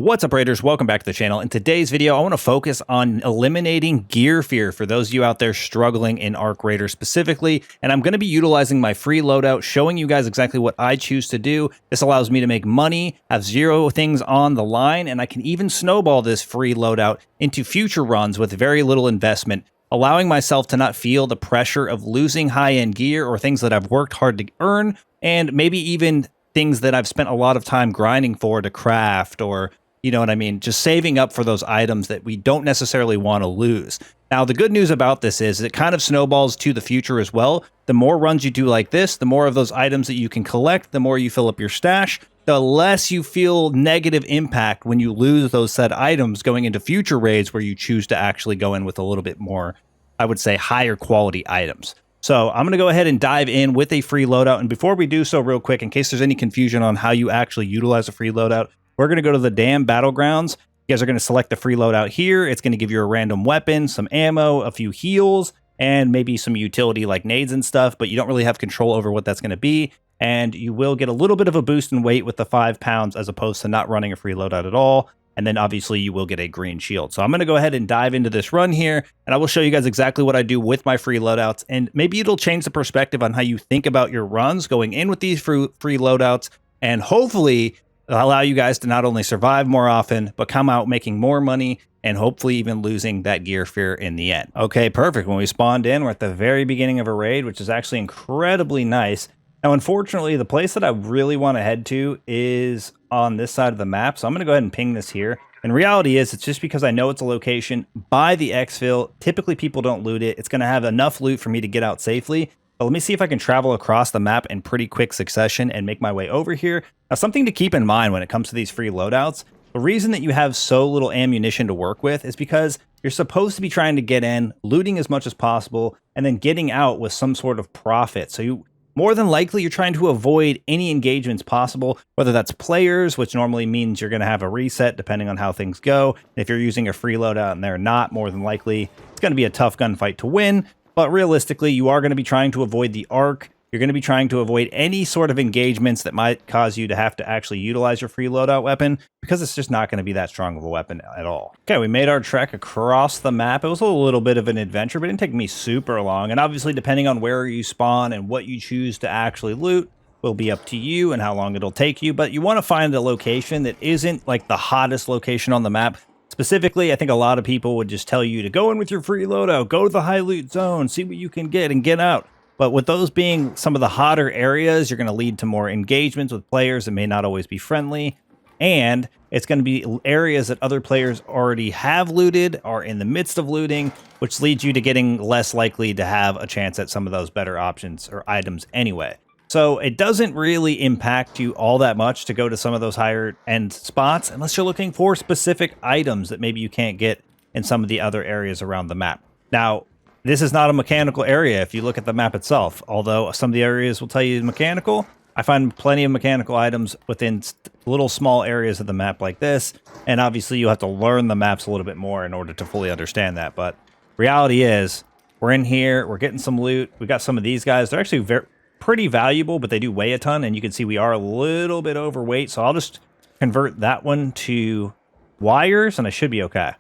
What's up, Raiders? Welcome back to the channel. In today's video, I want to focus on eliminating gear fear for those of you out there struggling in Arc Raider specifically, and I'm going to be utilizing my free loadout, showing you guys exactly what I choose to do. This allows me to make money, have zero things on the line, and I can even snowball this free loadout into future runs with very little investment, allowing myself to not feel the pressure of losing high-end gear or things that I've worked hard to earn, and maybe even things that I've spent a lot of time grinding for to craft, or you know what I mean? Just saving up for those items that we don't necessarily want to lose. Now, the good news about this is it kind of snowballs to the future as well. The more runs you do like this, the more of those items that you can collect, the more you fill up your stash, the less you feel negative impact when you lose those said items going into future raids where you choose to actually go in with a little bit more, I would say, higher quality items. So I'm going to go ahead and dive in with a free loadout. And before we do so, real quick, in case there's any confusion on how you actually utilize a free loadout, we're going to go to the damn battlegrounds. You guys are going to select the free loadout here. It's going to give you a random weapon, some ammo, a few heals, and maybe some utility like nades and stuff, but you don't really have control over what that's going to be. And you will get a little bit of a boost in weight with the 5 pounds as opposed to not running a free loadout at all. And then obviously you will get a green shield. So I'm going to go ahead and dive into this run here, and I will show you guys exactly what I do with my free loadouts. And maybe it'll change the perspective on how you think about your runs going in with these free loadouts, and hopefully it'll allow you guys to not only survive more often, but come out making more money and hopefully even losing that gear fear in the end. Okay, perfect. When we spawned in, we're at the very beginning of a raid, which is actually incredibly nice. Now, unfortunately, the place that I really want to head to is on this side of the map. So I'm going to go ahead and ping this here. And reality is, it's just because I know it's a location by the exfil. Typically, people don't loot it. It's going to have enough loot for me to get out safely. But let me see if I can travel across the map in pretty quick succession and make my way over here. Now, something to keep in mind when it comes to these free loadouts, the reason that you have so little ammunition to work with is because you're supposed to be trying to get in, looting as much as possible, and then getting out with some sort of profit. So you more than likely, you're trying to avoid any engagements possible, whether that's players, which normally means you're going to have a reset depending on how things go. If you're using a free loadout and they're not, more than likely, it's going to be a tough gunfight to win. But realistically, you are going to be trying to avoid the arc. You're going to be trying to avoid any sort of engagements that might cause you to have to actually utilize your free loadout weapon, because it's just not going to be that strong of a weapon at all. Okay, we made our trek across the map. It was a little bit of an adventure, but it didn't take me super long. And obviously, depending on where you spawn and what you choose to actually loot, will be up to you and how long it'll take you. But you want to find a location that isn't like the hottest location on the map. Specifically, I think a lot of people would just tell you to go in with your free loadout, go to the high loot zone, see what you can get, and get out. But with those being some of the hotter areas, you're going to lead to more engagements with players that may not always be friendly. And it's going to be areas that other players already have looted, are in the midst of looting, which leads you to getting less likely to have a chance at some of those better options or items anyway. So it doesn't really impact you all that much to go to some of those higher end spots unless you're looking for specific items that maybe you can't get in some of the other areas around the map. Now, this is not a mechanical area if you look at the map itself, although some of the areas will tell you mechanical. I find plenty of mechanical items within little small areas of the map like this, and obviously you have to learn the maps a little bit more in order to fully understand that. But reality is, we're in here, we're getting some loot. We got some of these guys. They're actually pretty valuable, but they do weigh a ton, and you can see we are a little bit overweight, so I'll just convert that one to wires, and I should be okay.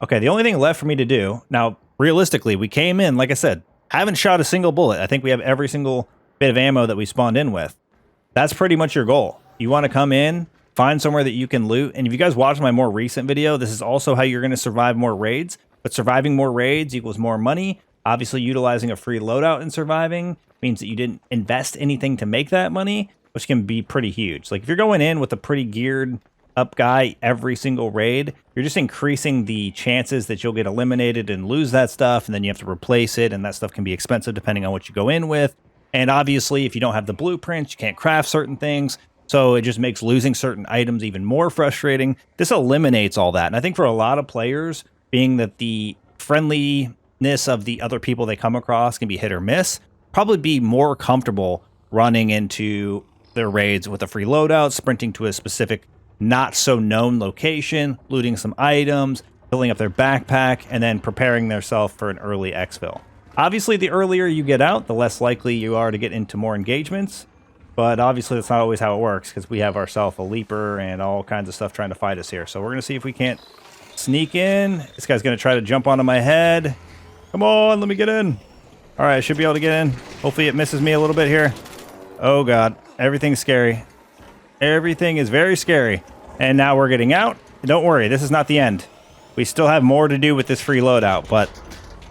Okay, the only thing left for me to do now, realistically, we came in, like I said, haven't shot a single bullet. I think we have every single bit of ammo that we spawned in with. That's pretty much your goal. You want to come in, find somewhere that you can loot. And if you guys watched my more recent video, this is also how you're going to survive more raids. But surviving more raids equals more money. Obviously, utilizing a free loadout and surviving means that you didn't invest anything to make that money, which can be pretty huge. Like if you're going in with a pretty geared up guy every single raid, you're just increasing the chances that you'll get eliminated and lose that stuff, and then you have to replace it, and that stuff can be expensive depending on what you go in with. And obviously, if you don't have the blueprints, you can't craft certain things, so it just makes losing certain items even more frustrating. This eliminates all that, and I think for a lot of players, being that the friendliness of the other people they come across can be hit or miss, probably be more comfortable running into their raids with a free loadout, sprinting to a specific not so known location, looting some items, filling up their backpack, and then preparing themselves for an early exfil. Obviously, the earlier you get out, the less likely you are to get into more engagements. But obviously that's not always how it works because we have ourselves a leaper and all kinds of stuff trying to fight us here. So we're going to see if we can't sneak in. This guy's going to try to jump onto my head. Come on, let me get in. All right, I should be able to get in. Hopefully it misses me a little bit here. Oh, God. Everything's scary. Everything is very scary. And now we're getting out. Don't worry, this is not the end. We still have more to do with this free loadout, but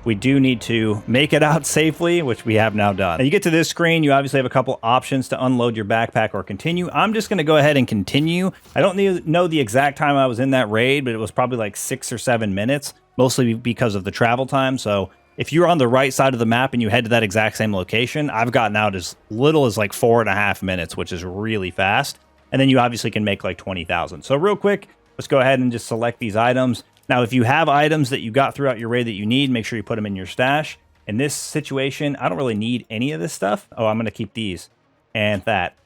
we do need to make it out safely, which we have now done. Now you get to this screen, you obviously have a couple options to unload your backpack or continue. I'm just going to go ahead and continue. I don't know the exact time I was in that raid, but it was probably like 6 or 7 minutes, mostly because of the travel time. So if you're on the right side of the map and you head to that exact same location, I've gotten out as little as like 4.5 minutes, which is really fast. And then you obviously can make like 20,000. So real quick, let's go ahead and just select these items. Now, if you have items that you got throughout your raid that you need, make sure you put them in your stash. In this situation, I don't really need any of this stuff. Oh, I'm going to keep these and that.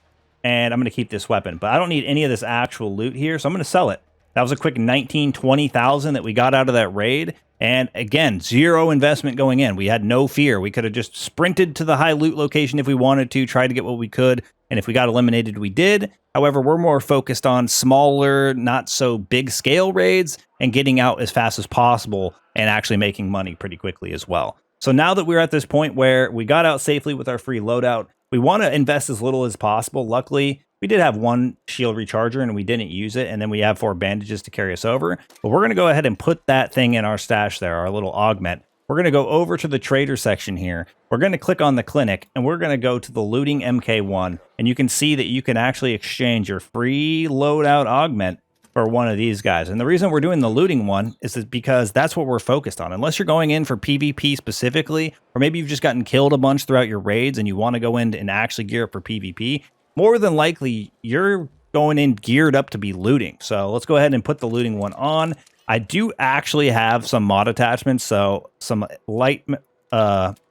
And I'm going to keep this weapon. But I don't need any of this actual loot here, so I'm going to sell it. That was a quick 19, 20,000 that we got out of that raid. And again, zero investment going in. We had no fear. We could have just sprinted to the high loot location if we wanted to, tried to get what we could. And if we got eliminated, we did. However, we're more focused on smaller, not so big scale raids and getting out as fast as possible and actually making money pretty quickly as well. So now that we're at this point where we got out safely with our free loadout, we want to invest as little as possible. Luckily, we did have one shield recharger and we didn't use it. And then we have 4 bandages to carry us over. But we're going to go ahead and put that thing in our stash there, our little augment. We're going to go over to the trader section here. We're going to click on the clinic and we're going to go to the looting MK1. And you can see that you can actually exchange your free loadout augment for one of these guys. And the reason we're doing the looting one is because that's what we're focused on. Unless you're going in for PvP specifically, or maybe you've just gotten killed a bunch throughout your raids and you want to go in and actually gear up for PvP, more than likely you're going in geared up to be looting. So let's go ahead and put the looting one on. I do actually have some mod attachments, so some light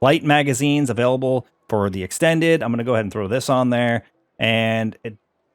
magazines available for the extended. I'm going to go ahead and throw this on there, and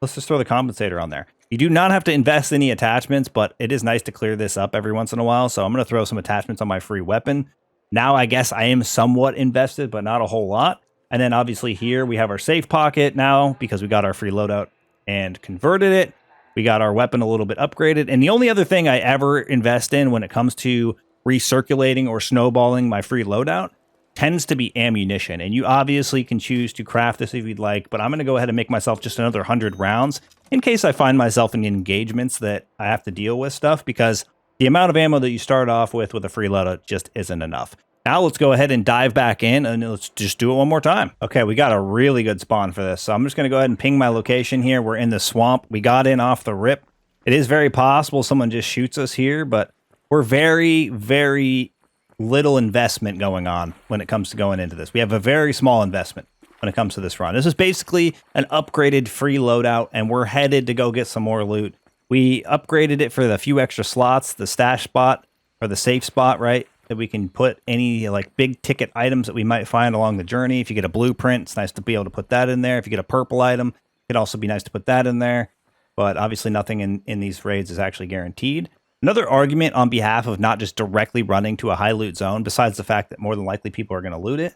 let's just throw the compensator on there. You do not have to invest any attachments, but it is nice to clear this up every once in a while, so I'm going to throw some attachments on my free weapon. Now I guess I am somewhat invested, but not a whole lot. And then obviously here we have our safe pocket now because we got our free loadout and converted it. We got our weapon a little bit upgraded. And the only other thing I ever invest in when it comes to recirculating or snowballing my free loadout tends to be ammunition. And you obviously can choose to craft this if you'd like, but I'm going to go ahead and make myself just another 100 rounds in case I find myself in engagements that I have to deal with stuff, because the amount of ammo that you start off with a free loadout just isn't enough. Now let's go ahead and dive back in and let's just do it one more time. Okay, we got a really good spawn for this. So I'm just going to go ahead and ping my location here. We're in the swamp. We got in off the rip. It is very possible someone just shoots us here, but we're very, very little investment going on when it comes to going into this. We have a very small investment when it comes to this run. This is basically an upgraded free loadout, and we're headed to go get some more loot. We upgraded it for the few extra slots, the stash spot or the safe spot, right? That we can put any like big ticket items that we might find along the journey. If you get a blueprint, it's nice to be able to put that in there. If you get a purple item, it'd also be nice to put that in there. But obviously nothing in these raids is actually guaranteed. Another argument on behalf of not just directly running to a high loot zone, besides the fact that more than likely people are going to loot it,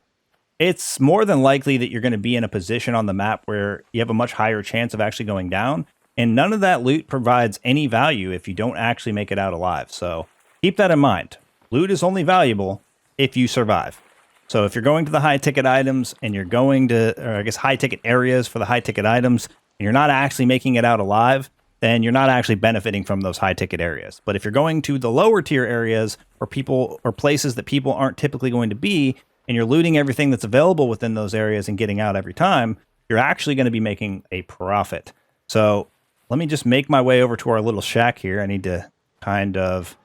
it's more than likely that you're going to be in a position on the map where you have a much higher chance of actually going down. And none of that loot provides any value if you don't actually make it out alive. So keep that in mind. Loot is only valuable if you survive. So if you're going to the high ticket items and you're going to, or I guess high ticket areas for the high ticket items, and you're not actually making it out alive, then you're not actually benefiting from those high ticket areas. But if you're going to the lower tier areas or people or places that people aren't typically going to be, and you're looting everything that's available within those areas and getting out every time, you're actually going to be making a profit. So let me just make my way over to our little shack here. I need to kind of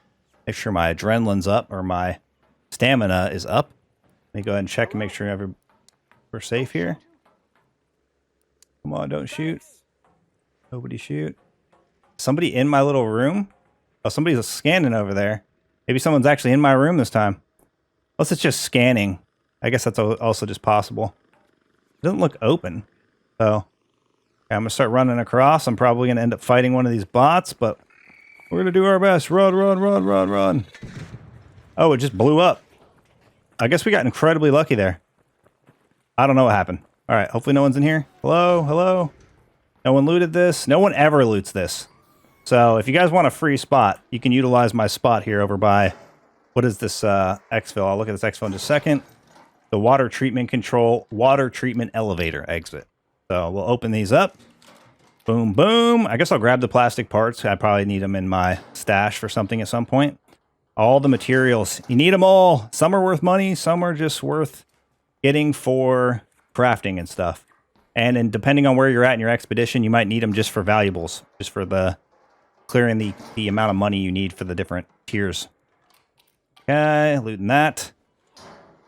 make sure my adrenaline's up or my stamina is up. Let me go ahead and check and make sure we're safe here. Come on, don't shoot. Nobody shoot. Somebody in my little room? Oh, somebody's scanning over there. Maybe someone's actually in my room this time. Unless it's just scanning. I guess that's also just possible. It doesn't look open. So okay, I'm going to start running across. I'm probably going to end up fighting one of these bots, but we're going to do our best. Run, run, run, run, run. Oh, it just blew up. I guess we got incredibly lucky there. I don't know what happened. All right, hopefully no one's in here. Hello, hello. No one looted this. No one ever loots this. So if you guys want a free spot, you can utilize my spot here over by, what is this exfil? I'll look at this exfil in just a second. The water treatment control, water treatment elevator exit. So we'll open these up. Boom, boom. I guess I'll grab the plastic parts. I probably need them in my stash for something at some point. All the materials. You need them all. Some are worth money. Some are just worth getting for crafting and stuff. And then depending on where you're at in your expedition, you might need them just for valuables. Just for the clearing the amount of money you need for the different tiers. Okay, looting that.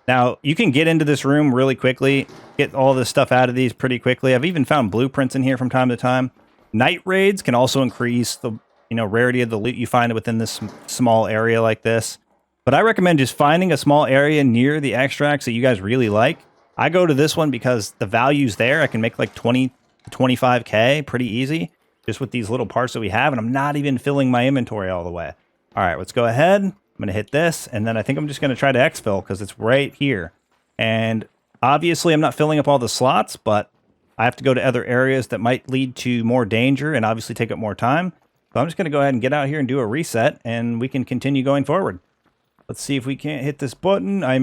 Now, you can get into this room really quickly, get all this stuff out of these pretty quickly. I've even found blueprints in here from time to time. Night raids can also increase the rarity of the loot you find within this small area like this. But I recommend just finding a small area near the extracts that you guys really like. I go to this one because the value's there. I can make like 20 to 25K pretty easy just with these little parts that we have, and I'm not even filling my inventory all the way. All right, let's go ahead. I'm going to hit this, and then I think I'm just going to try to exfil because it's right here. And obviously, I'm not filling up all the slots, but I have to go to other areas that might lead to more danger and obviously take up more time. So I'm just going to go ahead and get out here and do a reset, and we can continue going forward. Let's see if we can't hit this button. I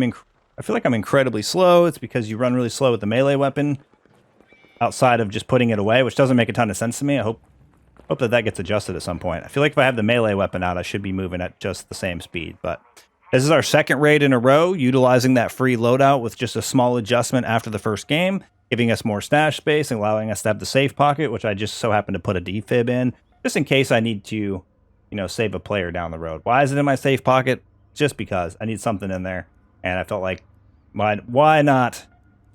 feel like I'm incredibly slow. It's because you run really slow with the melee weapon outside of just putting it away, which doesn't make a ton of sense to me. I hope that gets adjusted at some point. I feel like if I have the melee weapon out, I should be moving at just the same speed. But this is our second raid in a row, utilizing that free loadout with just a small adjustment after the first game, giving us more stash space and allowing us to have the safe pocket, which I just so happen to put a defib in, just in case I need to, save a player down the road. Why is it in my safe pocket? Just because I need something in there. And I felt like, why not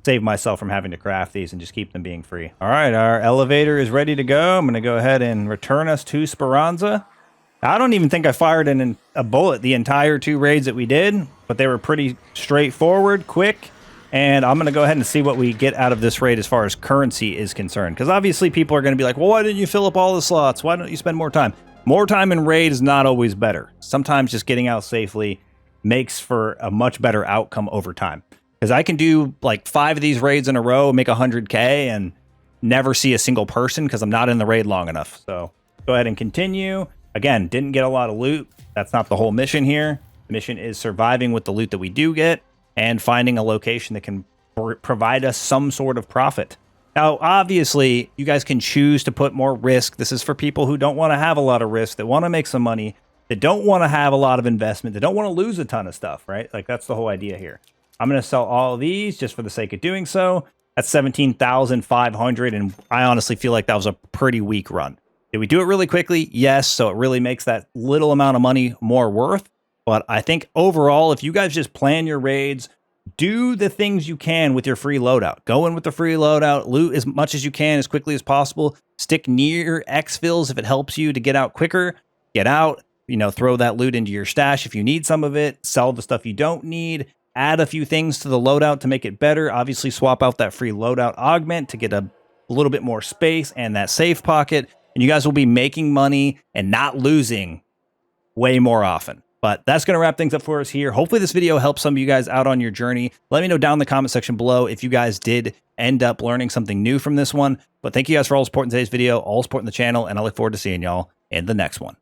save myself from having to craft these and just keep them being free. All right, our elevator is ready to go. I'm going to go ahead and return us to Speranza. I don't even think I fired a bullet the entire 2 raids that we did, but they were pretty straightforward, quick, and I'm going to go ahead and see what we get out of this raid as far as currency is concerned, because obviously people are going to be like, well, why didn't you fill up all the slots? Why don't you spend more time? More time in raid is not always better. Sometimes just getting out safely makes for a much better outcome over time. Because I can do like 5 of these raids in a row, make 100K, and never see a single person because I'm not in the raid long enough. So go ahead and continue. Again, didn't get a lot of loot. That's not the whole mission here. The mission is surviving with the loot that we do get and finding a location that can provide us some sort of profit. Now, obviously, you guys can choose to put more risk. This is for people who don't want to have a lot of risk, that want to make some money, that don't want to have a lot of investment, that don't want to lose a ton of stuff, right? Like, that's the whole idea here. I'm going to sell all of these just for the sake of doing so. That's 17,500, and I honestly feel like that was a pretty weak run. Did we do it really quickly? Yes, so it really makes that little amount of money more worth. But I think overall, if you guys just plan your raids, do the things you can with your free loadout. Go in with the free loadout, loot as much as you can, as quickly as possible. Stick near exfils if it helps you to get out quicker. Get out, throw that loot into your stash if you need some of it. Sell the stuff you don't need. Add a few things to the loadout to make it better. Obviously, swap out that free loadout augment to get a little bit more space and that safe pocket. And you guys will be making money and not losing way more often. But that's going to wrap things up for us here. Hopefully this video helps some of you guys out on your journey. Let me know down in the comment section below if you guys did end up learning something new from this one. But thank you guys for all the support in today's video, all supporting the channel, and I look forward to seeing y'all in the next one.